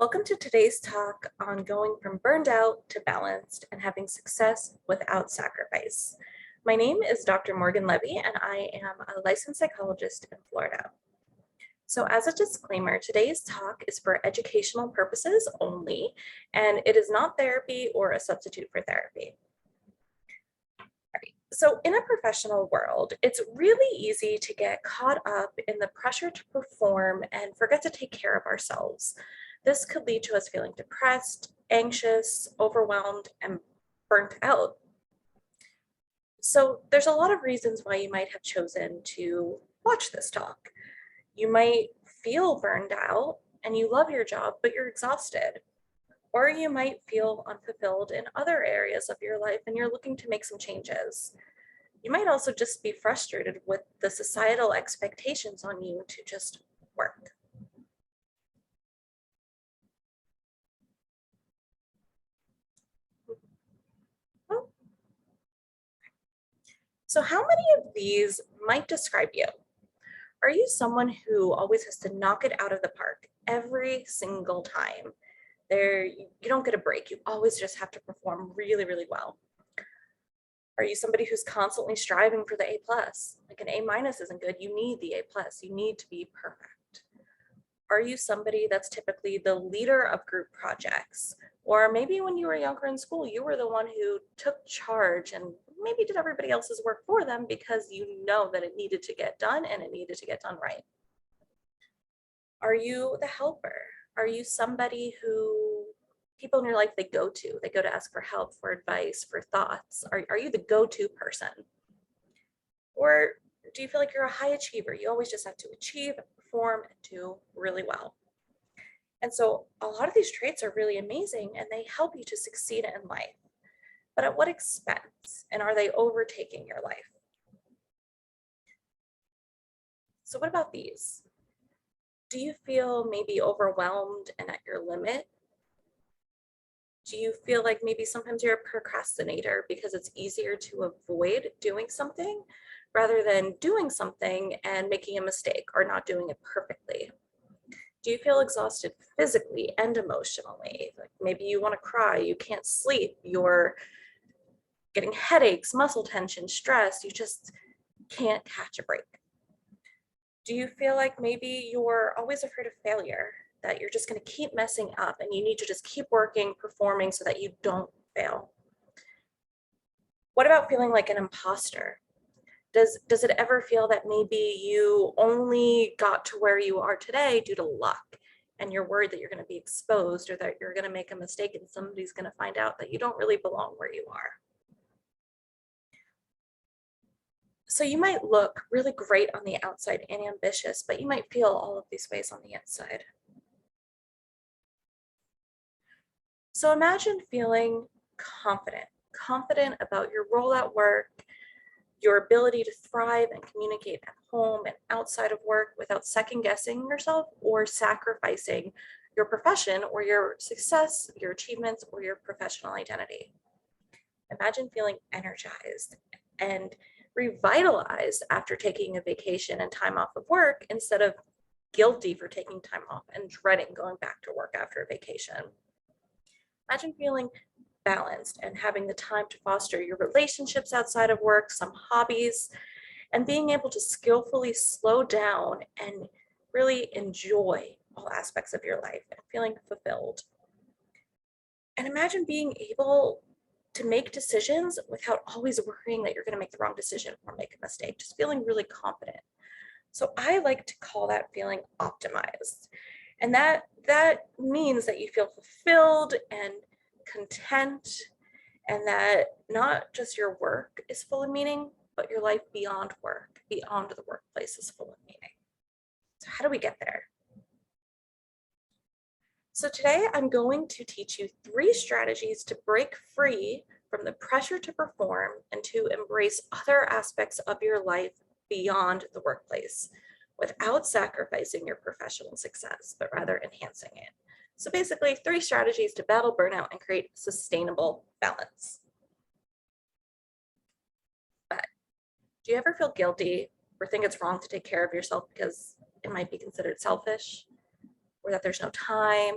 Welcome to today's talk on going from burned out to balanced and having success without sacrifice. My name is Dr. Morgan Levy, and I am a licensed psychologist in Florida. So as a disclaimer, today's talk is for educational purposes only, and it is not therapy or a substitute for therapy. So in a professional world, it's really easy to get caught up in the pressure to perform and forget to take care of ourselves. This could lead to us feeling depressed, anxious, overwhelmed, and burnt out. So there's a lot of reasons why you might have chosen to watch this talk. You might feel burned out and you love your job, but you're exhausted. Or you might feel unfulfilled in other areas of your life and you're looking to make some changes. You might also just be frustrated with the societal expectations on you to just work. So how many of these might describe you? Are you someone who always has to knock it out of the park every single time? You don't get a break. You always just have to perform really, really well. Are you somebody who's constantly striving for the A+? Like an A- isn't good. You need the A+. You need to be perfect. Are you somebody that's typically the leader of group projects? Or maybe when you were younger in school, you were the one who took charge and maybe did everybody else's work for them because you know that it needed to get done and it needed to get done right. Are you the helper? Are you somebody who people in your life they go to ask for help, for advice, for thoughts? Are you the go-to person? Or do you feel like you're a high achiever? You always just have to achieve, perform, and do really well. And so a lot of these traits are really amazing and they help you to succeed in life. But at what expense? And are they overtaking your life? So what about these? Do you feel maybe overwhelmed and at your limit? Do you feel like maybe sometimes you're a procrastinator because it's easier to avoid doing something rather than doing something and making a mistake or not doing it perfectly? Do you feel exhausted physically and emotionally? Like maybe you want to cry, you can't sleep, you're getting headaches, muscle tension, stress, you just can't catch a break. Do you feel like maybe you're always afraid of failure, that you're just going to keep messing up and you need to just keep working, performing so that you don't fail? What about feeling like an imposter? Does it ever feel that maybe you only got to where you are today due to luck and you're worried that you're going to be exposed or that you're going to make a mistake and somebody's going to find out that you don't really belong where you are? So you might look really great on the outside and ambitious, but you might feel all of these ways on the inside. So imagine feeling confident about your role at work, your ability to thrive and communicate at home and outside of work without second guessing yourself or sacrificing your profession or your success, your achievements, or your professional identity. Imagine feeling energized and revitalized after taking a vacation and time off of work instead of guilty for taking time off and dreading going back to work after a vacation. Imagine feeling balanced and having the time to foster your relationships outside of work, some hobbies, and being able to skillfully slow down and really enjoy all aspects of your life and feeling fulfilled. And imagine being able to make decisions without always worrying that you're going to make the wrong decision or make a mistake, just feeling really confident. So I like to call that feeling optimized. And that means that you feel fulfilled and content, and that not just your work is full of meaning, but your life beyond work, beyond the workplace is full of meaning. So how do we get there? So today I'm going to teach you 3 strategies to break free from the pressure to perform and to embrace other aspects of your life beyond the workplace without sacrificing your professional success, but rather enhancing it. So basically 3 strategies to battle burnout and create sustainable balance. But do you ever feel guilty or think it's wrong to take care of yourself because it might be considered selfish, or that there's no time,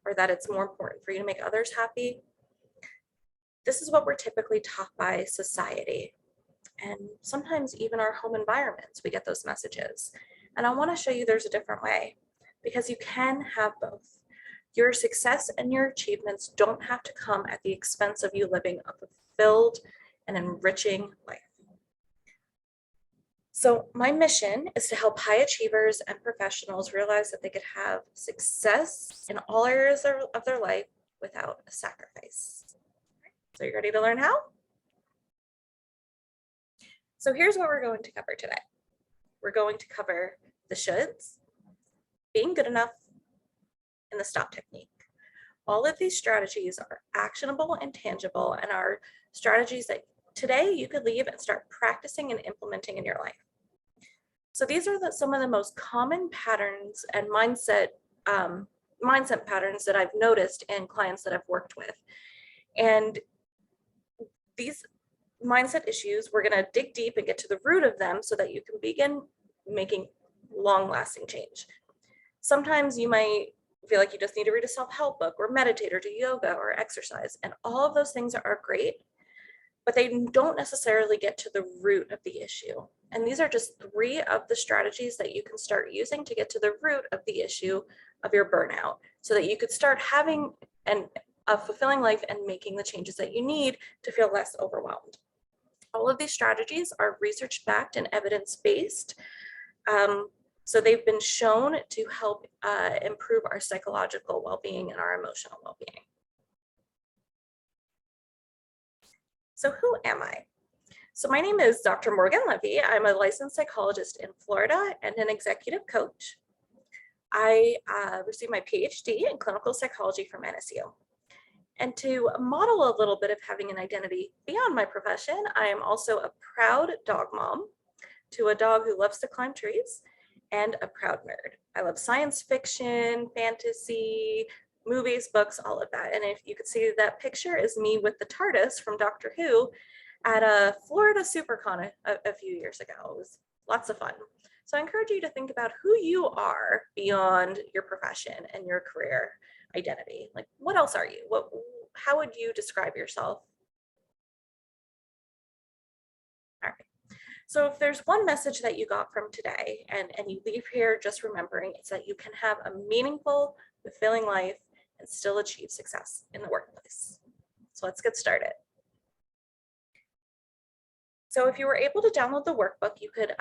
or that it's more important for you to make others happy. This is what we're typically taught by society. And sometimes even our home environments, we get those messages. And I want to show you there's a different way, because you can have both. Your success and your achievements don't have to come at the expense of you living a fulfilled and enriching life. So my mission is to help high achievers and professionals realize that they could have success in all areas of their life without a sacrifice. So you ready to learn how? So here's what we're going to cover today. We're going to cover the shoulds, being good enough, and the stop technique. All of these strategies are actionable and tangible and are strategies that today you could leave and start practicing and implementing in your life. So these are some of the most common patterns and mindset patterns that I've noticed in clients that I've worked with. And these mindset issues, we're going to dig deep and get to the root of them so that you can begin making long-lasting change. Sometimes you might feel like you just need to read a self-help book or meditate or do yoga or exercise, and all of those things are great, but they don't necessarily get to the root of the issue. And these are just 3 of the strategies that you can start using to get to the root of the issue of your burnout, so that you could start having a fulfilling life and making the changes that you need to feel less overwhelmed. All of these strategies are research-backed and evidence-based. So they've been shown to help improve our psychological well-being and our emotional well-being. So who am I? So my name is Dr. Morgan Levy. I'm a licensed psychologist in Florida and an executive coach. I received my PhD in clinical psychology from NSU. And to model a little bit of having an identity beyond my profession, I am also a proud dog mom to a dog who loves to climb trees and a proud nerd. I love science fiction, fantasy, movies, books, all of that. And if you could see, that picture is me with the TARDIS from Doctor Who at a Florida SuperCon a few years ago. It was lots of fun. So I encourage you to think about who you are beyond your profession and your career identity. Like, what else are you? How would you describe yourself? All right. So if there's one message that you got from today and you leave here just remembering, it's that you can have a meaningful, fulfilling life and still achieve success in the workplace. So let's get started. So if you were able to download the workbook, you could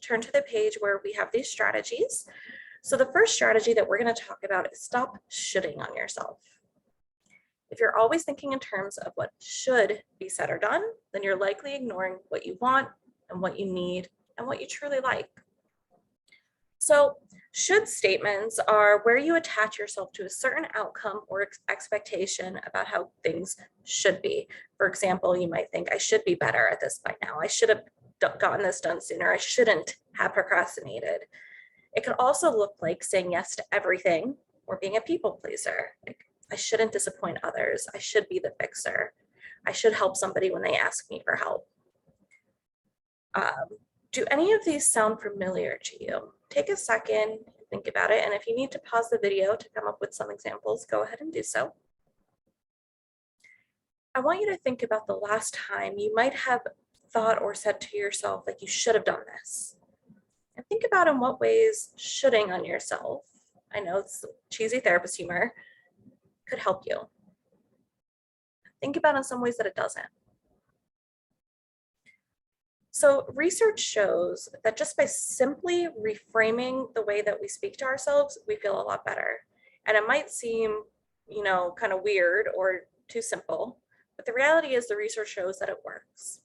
turn to the page where we have these strategies. So the first strategy that we're going to talk about is stop shoulding on yourself. If you're always thinking in terms of what should be said or done, then you're likely ignoring what you want and what you need and what you truly like. So should statements are where you attach yourself to a certain outcome or expectation about how things should be. For example, you might think, I should be better at this by now. I should have gotten this done sooner. I shouldn't have procrastinated. It could also look like saying yes to everything or being a people pleaser. Like, I shouldn't disappoint others. I should be the fixer. I should help somebody when they ask me for help. Do any of these sound familiar to you? Take a second and think about it. And if you need to pause the video to come up with some examples, go ahead and do so. I want you to think about the last time you might have thought or said to yourself, like, you should have done this. And think about in what ways shoulding on yourself, I know it's cheesy therapist humor, could help you. Think about in some ways that it doesn't. So research shows that just by simply reframing the way that we speak to ourselves, we feel a lot better. And it might seem, kind of weird or too simple, but the reality is the research shows that it works.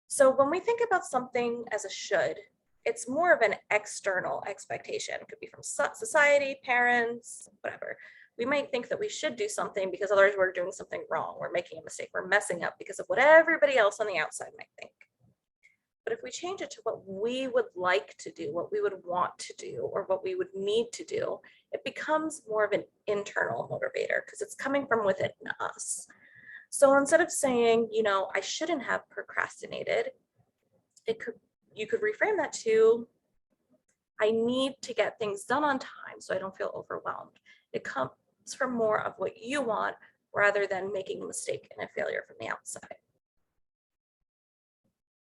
So when we think about something as a should, it's more of an external expectation. It could be from society, parents, whatever. We might think that we should do something because otherwise we're doing something wrong. We're making a mistake. We're messing up because of what everybody else on the outside might think. But if we change it to what we would like to do, what we would want to do, or what we would need to do, it becomes more of an internal motivator because it's coming from within us. So instead of saying, I shouldn't have procrastinated, you could reframe that to, I need to get things done on time so I don't feel overwhelmed. for more of what you want rather than making a mistake and a failure from the outside.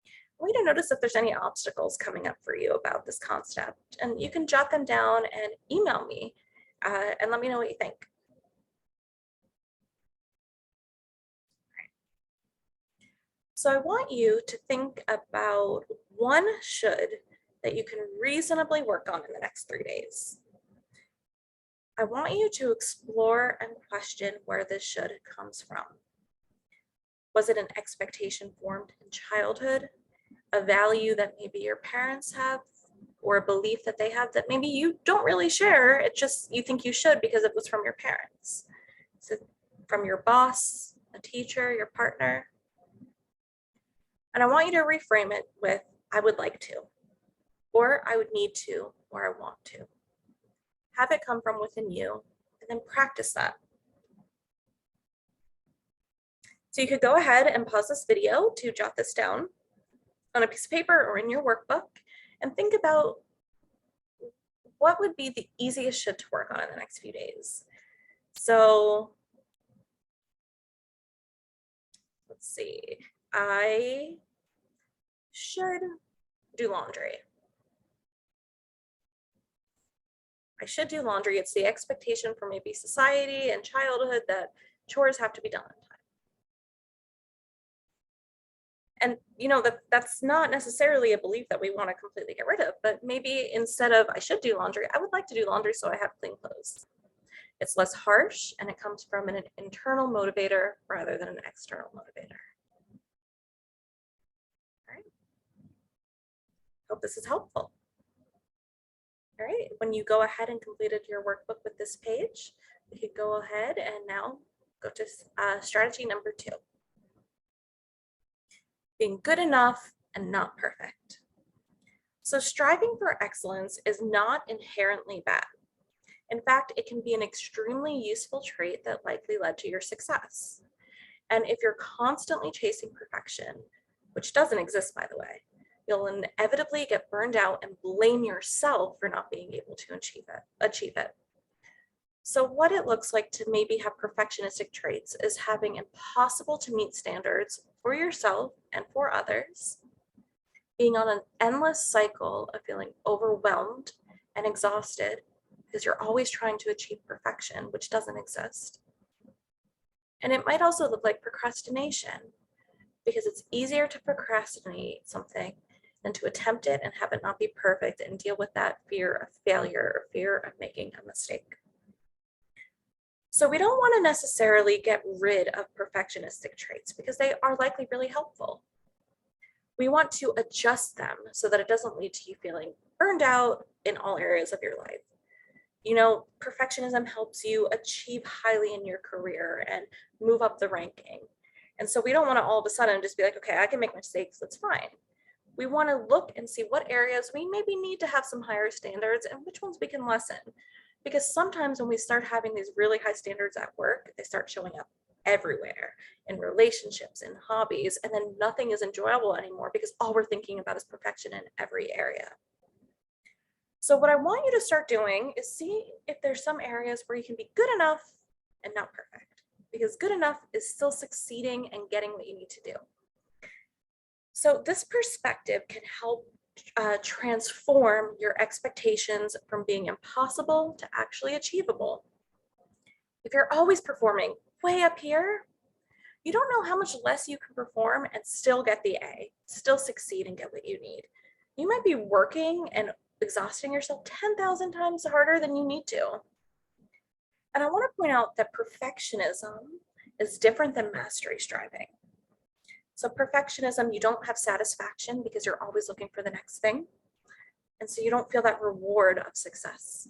I want you to notice if there's any obstacles coming up for you about this concept, and you can jot them down and email me and let me know what you think. So I want you to think about one should that you can reasonably work on in the next 3 days. I want you to explore and question where this should comes from. Was it an expectation formed in childhood, a value that maybe your parents have, or a belief that they have that maybe you don't really share, it just you think you should because it was from your parents? Is it from your boss, a teacher, your partner? And I want you to reframe it with, I would like to, or I would need to, or I want to. Have it come from within you, and then practice that. So you could go ahead and pause this video to jot this down on a piece of paper or in your workbook and think about what would be the easiest should to work on in the next few days. So let's see, I should do laundry. I should do laundry. It's the expectation from maybe society and childhood that chores have to be done on time. And you know, that's not necessarily a belief that we want to completely get rid of, but maybe instead of I should do laundry, I would like to do laundry so I have clean clothes. It's less harsh and it comes from an internal motivator rather than an external motivator. All right. Hope this is helpful. All right, when you go ahead and completed your workbook with this page, we could go ahead and now go to strategy number 2. Being good enough and not perfect. So striving for excellence is not inherently bad. In fact, it can be an extremely useful trait that likely led to your success. And if you're constantly chasing perfection, which doesn't exist, by the way, you'll inevitably get burned out and blame yourself for not being able to achieve it. So what it looks like to maybe have perfectionistic traits is having impossible to meet standards for yourself and for others, being on an endless cycle of feeling overwhelmed and exhausted because you're always trying to achieve perfection, which doesn't exist. And it might also look like procrastination, because it's easier to procrastinate something than to attempt it and have it not be perfect and deal with that fear of failure or fear of making a mistake. So we don't want to necessarily get rid of perfectionistic traits because they are likely really helpful. We want to adjust them so that it doesn't lead to you feeling burned out in all areas of your life. You know, perfectionism helps you achieve highly in your career and move up the ranking. And so we don't want to all of a sudden just be like, okay, I can make mistakes, that's fine. We want to look and see what areas we maybe need to have some higher standards and which ones we can lessen. Because sometimes when we start having these really high standards at work, they start showing up everywhere, in relationships, in hobbies, and then nothing is enjoyable anymore because all we're thinking about is perfection in every area. So what I want you to start doing is see if there's some areas where you can be good enough and not perfect, because good enough is still succeeding and getting what you need to do. So this perspective can help transform your expectations from being impossible to actually achievable. If you're always performing way up here, you don't know how much less you can perform and still get the A, still succeed and get what you need. You might be working and exhausting yourself 10,000 times harder than you need to. And I want to point out that perfectionism is different than mastery striving. So perfectionism, you don't have satisfaction because you're always looking for the next thing. And so you don't feel that reward of success.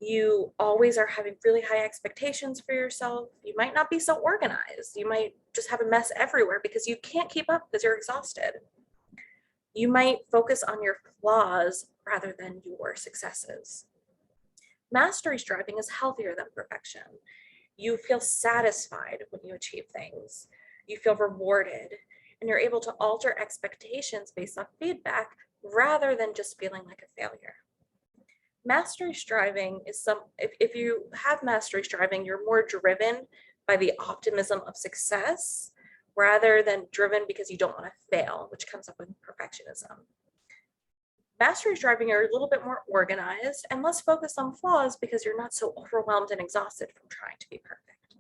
You always are having really high expectations for yourself. You might not be so organized. You might just have a mess everywhere because you can't keep up because you're exhausted. You might focus on your flaws rather than your successes. Mastery striving is healthier than perfection. You feel satisfied when you achieve things. You feel rewarded, and you're able to alter expectations based on feedback rather than just feeling like a failure. Mastery striving is if you have mastery striving, you're more driven by the optimism of success rather than driven because you don't want to fail, which comes up with perfectionism. Mastery striving are a little bit more organized and less focused on flaws because you're not so overwhelmed and exhausted from trying to be perfect.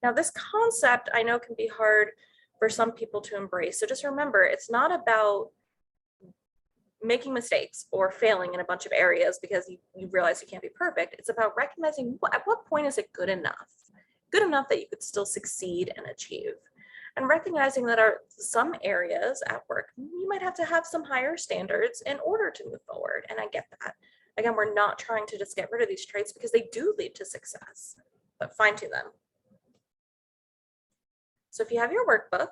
Now, this concept I know can be hard for some people to embrace. So just remember, it's not about making mistakes or failing in a bunch of areas because you realize you can't be perfect. It's about recognizing at what point is it good enough that you could still succeed and achieve. And recognizing that some areas at work, you might have to have some higher standards in order to move forward. And I get that. Again, we're not trying to just get rid of these traits because they do lead to success, but fine tune them. So if you have your workbook,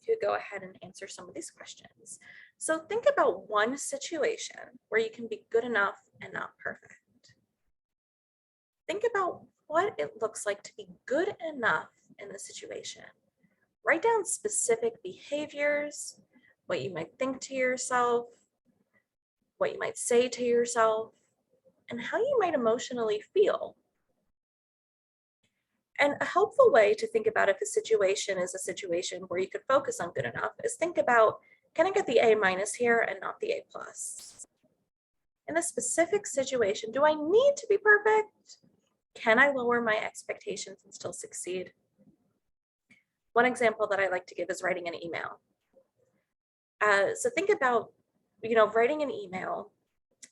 you go ahead and answer some of these questions. So think about one situation where you can be good enough and not perfect. Think about what it looks like to be good enough in the situation. Write down specific behaviors, what you might think to yourself, what you might say to yourself, and how you might emotionally feel. And a helpful way to think about if a situation is a situation where you could focus on good enough is think about, can I get the A- here and not the A+? In this specific situation, do I need to be perfect? Can I lower my expectations and still succeed? One example that I like to give is writing an email. So think about, writing an email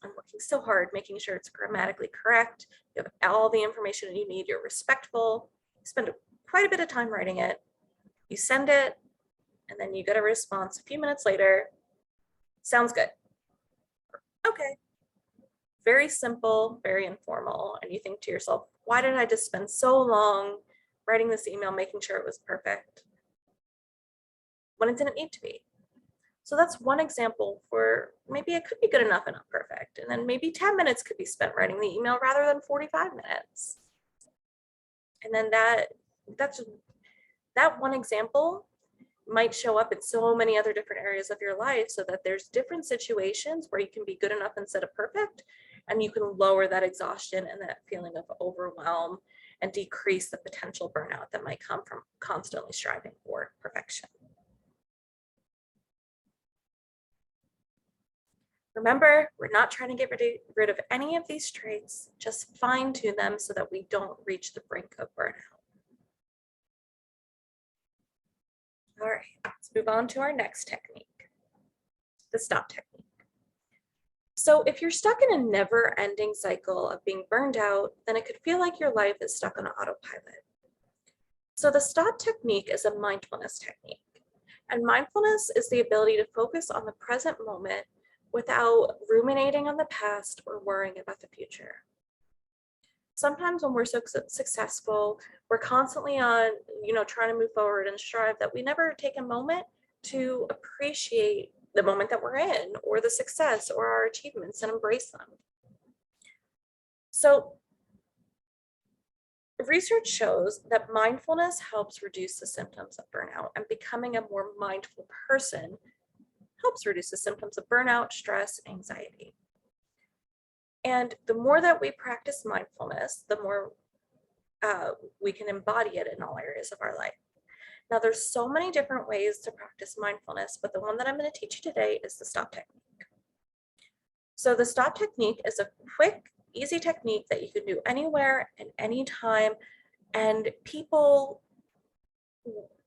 and working so hard, making sure it's grammatically correct. You have all the information you need. You're respectful. You spend quite a bit of time writing it. You send it, and then you get a response a few minutes later. Sounds good. Okay. Very simple, very informal. And you think to yourself, why did I just spend so long writing this email, making sure it was perfect when it didn't need to be? So that's one example where maybe it could be good enough and not perfect. And then maybe 10 minutes could be spent writing the email rather than 45 minutes. And then that one example might show up in so many other different areas of your life, so that there's different situations where you can be good enough instead of perfect, and you can lower that exhaustion and that feeling of overwhelm and decrease the potential burnout that might come from constantly striving for perfection. Remember, we're not trying to get rid of any of these traits, just fine-tune them so that we don't reach the brink of burnout. All right, let's move on to our next technique, the stop technique. So if you're stuck in a never-ending cycle of being burned out, then it could feel like your life is stuck on autopilot. So the stop technique is a mindfulness technique. And mindfulness is the ability to focus on the present moment without ruminating on the past or worrying about the future. Sometimes when we're so successful, we're constantly on, trying to move forward and strive, that we never take a moment to appreciate the moment that we're in, or the success or our achievements, and embrace them. So research shows that mindfulness helps reduce the symptoms of burnout, and becoming a more mindful person helps reduce the symptoms of burnout, stress, anxiety. And the more that we practice mindfulness, the more we can embody it in all areas of our life. Now, there's so many different ways to practice mindfulness, but the one that I'm going to teach you today is the stop technique. So the stop technique is a quick, easy technique that you can do anywhere and anytime, and people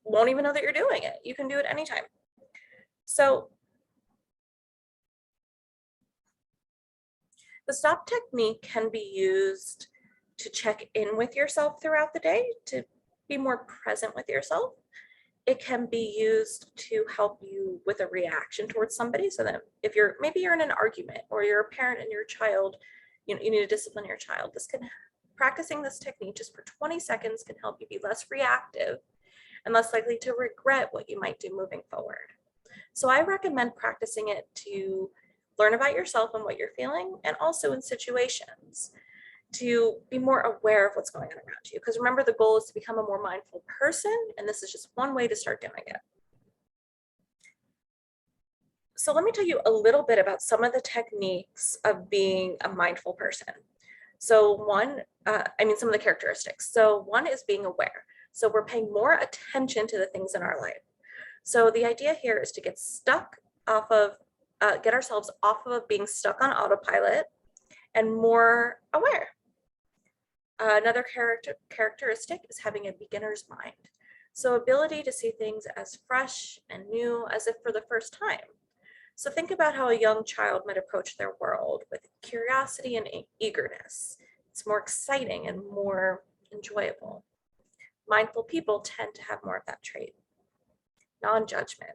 won't even know that you're doing it. You can do it anytime. So the stop technique can be used to check in with yourself throughout the day, to be more present with yourself. It can be used to help you with a reaction towards somebody, so that if maybe you're in an argument, or you're a parent and your child, you need to discipline your child. Practicing this technique just for 20 seconds can help you be less reactive and less likely to regret what you might do moving forward. So I recommend practicing it to learn about yourself and what you're feeling, and also in situations to be more aware of what's going on around you. Because remember, the goal is to become a more mindful person, and this is just one way to start doing it. So let me tell you a little bit about some of the techniques of being a mindful person. So some of the characteristics. So one is being aware. So we're paying more attention to the things in our life. So the idea here is to get get ourselves off of being stuck on autopilot and more aware. Another characteristic is having a beginner's mind. So ability to see things as fresh and new as if for the first time. So think about how a young child might approach their world with curiosity and eagerness. It's more exciting and more enjoyable. Mindful people tend to have more of that trait. Non-judgment.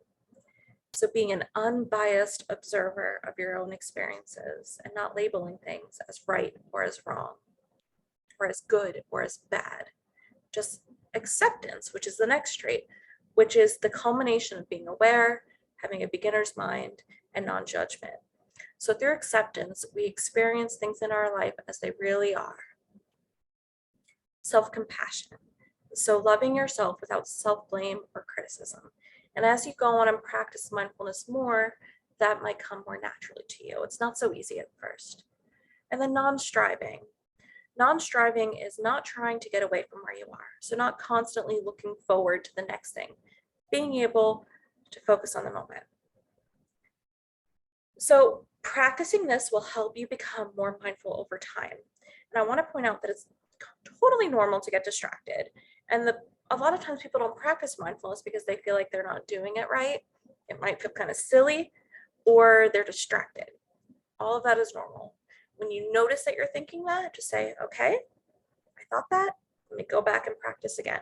So being an unbiased observer of your own experiences and not labeling things as right or as wrong, or as good or as bad. Just acceptance, which is the next trait, which is the culmination of being aware, having a beginner's mind, and non-judgment. So through acceptance, we experience things in our life as they really are. Self-compassion. So loving yourself without self-blame or criticism. And as you go on and practice mindfulness more, that might come more naturally to you. It's not so easy at first. And then non-striving. Non-striving is not trying to get away from where you are. So not constantly looking forward to the next thing, being able to focus on the moment. So practicing this will help you become more mindful over time. And I want to point out that it's totally normal to get distracted. And a lot of times people don't practice mindfulness because they feel like they're not doing it right. It might feel kind of silly, or they're distracted. All of that is normal. When you notice that you're thinking that, just say, okay, I thought that, let me go back and practice again.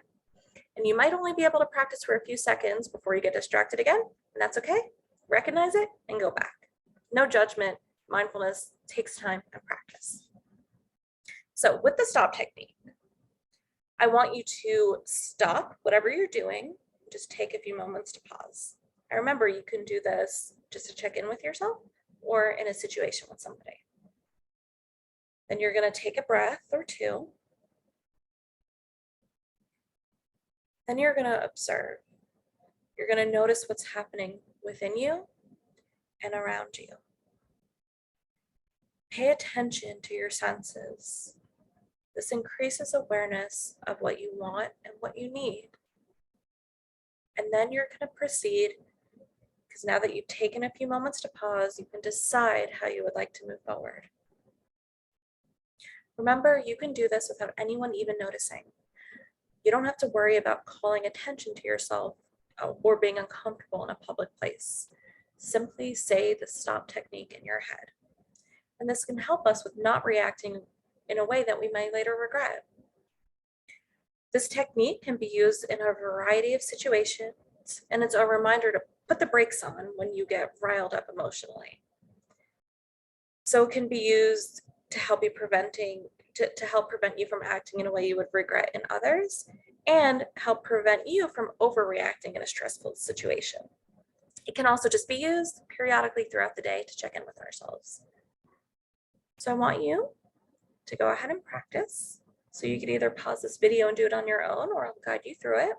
And you might only be able to practice for a few seconds before you get distracted again, and that's okay. Recognize it and go back. No judgment. Mindfulness takes time and practice. So with the stop technique, I want you to stop whatever you're doing, just take a few moments to pause. And remember, you can do this just to check in with yourself or in a situation with somebody. Then you're going to take a breath or two. Then you're going to observe. You're going to notice what's happening within you and around you. Pay attention to your senses. This increases awareness of what you want and what you need. And then you're going to proceed, because now that you've taken a few moments to pause, you can decide how you would like to move forward. Remember, you can do this without anyone even noticing. You don't have to worry about calling attention to yourself or being uncomfortable in a public place. Simply say the stop technique in your head. And this can help us with not reacting in a way that we might later regret. This technique can be used in a variety of situations, and it's a reminder to put the brakes on when you get riled up emotionally. So it can be used to help you prevent you from acting in a way you would regret in others, and help prevent you from overreacting in a stressful situation. It can also just be used periodically throughout the day to check in with ourselves. So I want you to go ahead and practice. So you can either pause this video and do it on your own, or I'll guide you through it.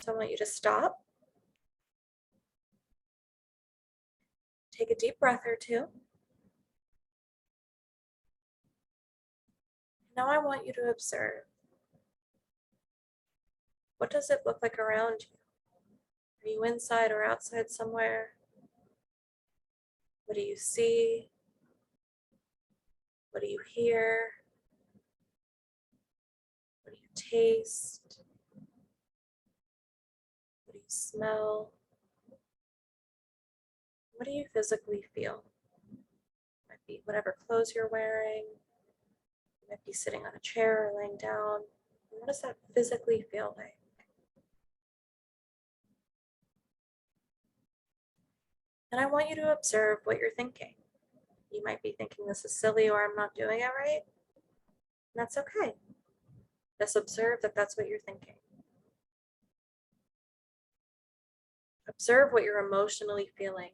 So I want you to stop. Take a deep breath or two. Now I want you to observe. What does it look like around you? Are you inside or outside somewhere? What do you see? What do you hear? What do you taste? What do you smell? What do you physically feel? It might be whatever clothes you're wearing. You might be sitting on a chair or laying down. What does that physically feel like? And I want you to observe what you're thinking. You might be thinking this is silly, or I'm not doing it right. And that's okay. Just observe that that's what you're thinking. Observe what you're emotionally feeling.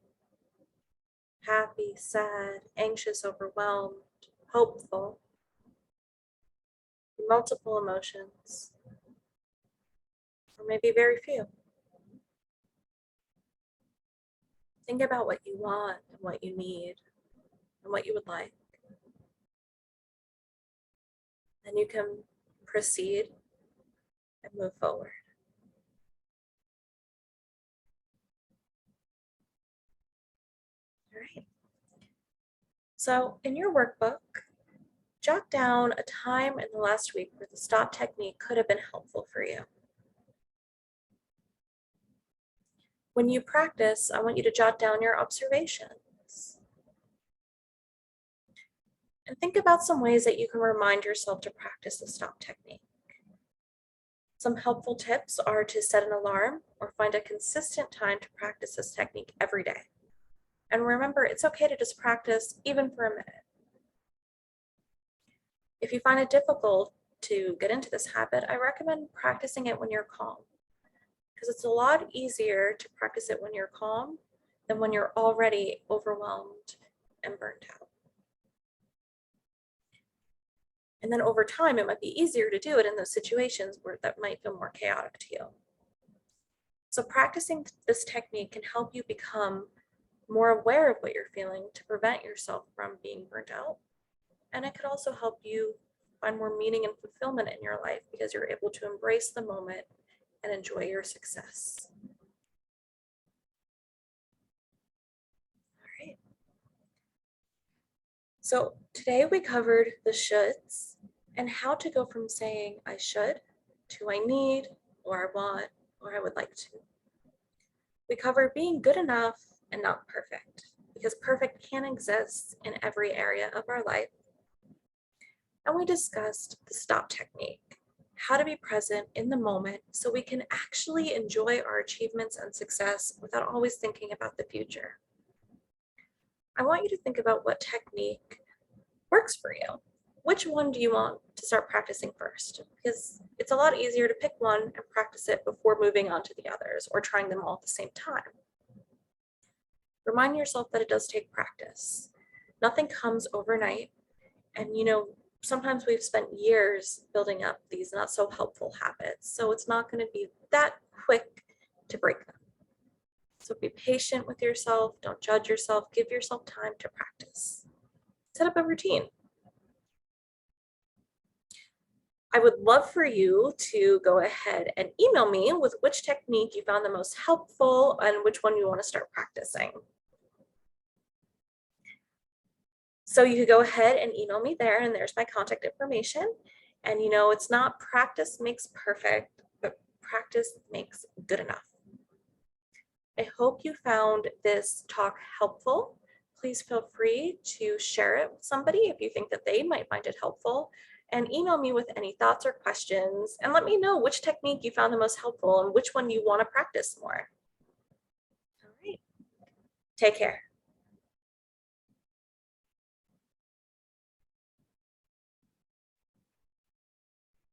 Happy, sad, anxious, overwhelmed, hopeful. Multiple emotions. Or maybe very few. Think about what you want and what you need and what you would like. Then you can proceed and move forward. All right. So in your workbook, jot down a time in the last week where the stop technique could have been helpful for you. When you practice, I want you to jot down your observations. And think about some ways that you can remind yourself to practice the stop technique. Some helpful tips are to set an alarm or find a consistent time to practice this technique every day. And remember, it's okay to just practice even for a minute. If you find it difficult to get into this habit, I recommend practicing it when you're calm, because it's a lot easier to practice it when you're calm than when you're already overwhelmed and burnt out. And then over time, it might be easier to do it in those situations where that might feel more chaotic to you. So practicing this technique can help you become more aware of what you're feeling to prevent yourself from being burnt out. And it could also help you find more meaning and fulfillment in your life because you're able to embrace the moment and enjoy your success. All right. So today we covered the shoulds and how to go from saying I should to I need, or I want, or I would like to. We covered being good enough and not perfect, because perfect can exist in every area of our life. And we discussed the stop technique, how to be present in the moment so we can actually enjoy our achievements and success without always thinking about the future. I want you to think about what technique works for you. Which one do you want to start practicing first? Because it's a lot easier to pick one and practice it before moving on to the others or trying them all at the same time. Remind yourself that it does take practice. Nothing comes overnight. And sometimes we've spent years building up these not so helpful habits. So it's not going to be that quick to break them. So be patient with yourself. Don't judge yourself. Give yourself time to practice. Set up a routine. I would love for you to go ahead and email me with which technique you found the most helpful and which one you want to start practicing. So you could go ahead and email me there, and there's my contact information. And it's not practice makes perfect, but practice makes good enough. I hope you found this talk helpful. Please feel free to share it with somebody if you think that they might find it helpful. And email me with any thoughts or questions, and let me know which technique you found the most helpful and which one you want to practice more. All right. Take care.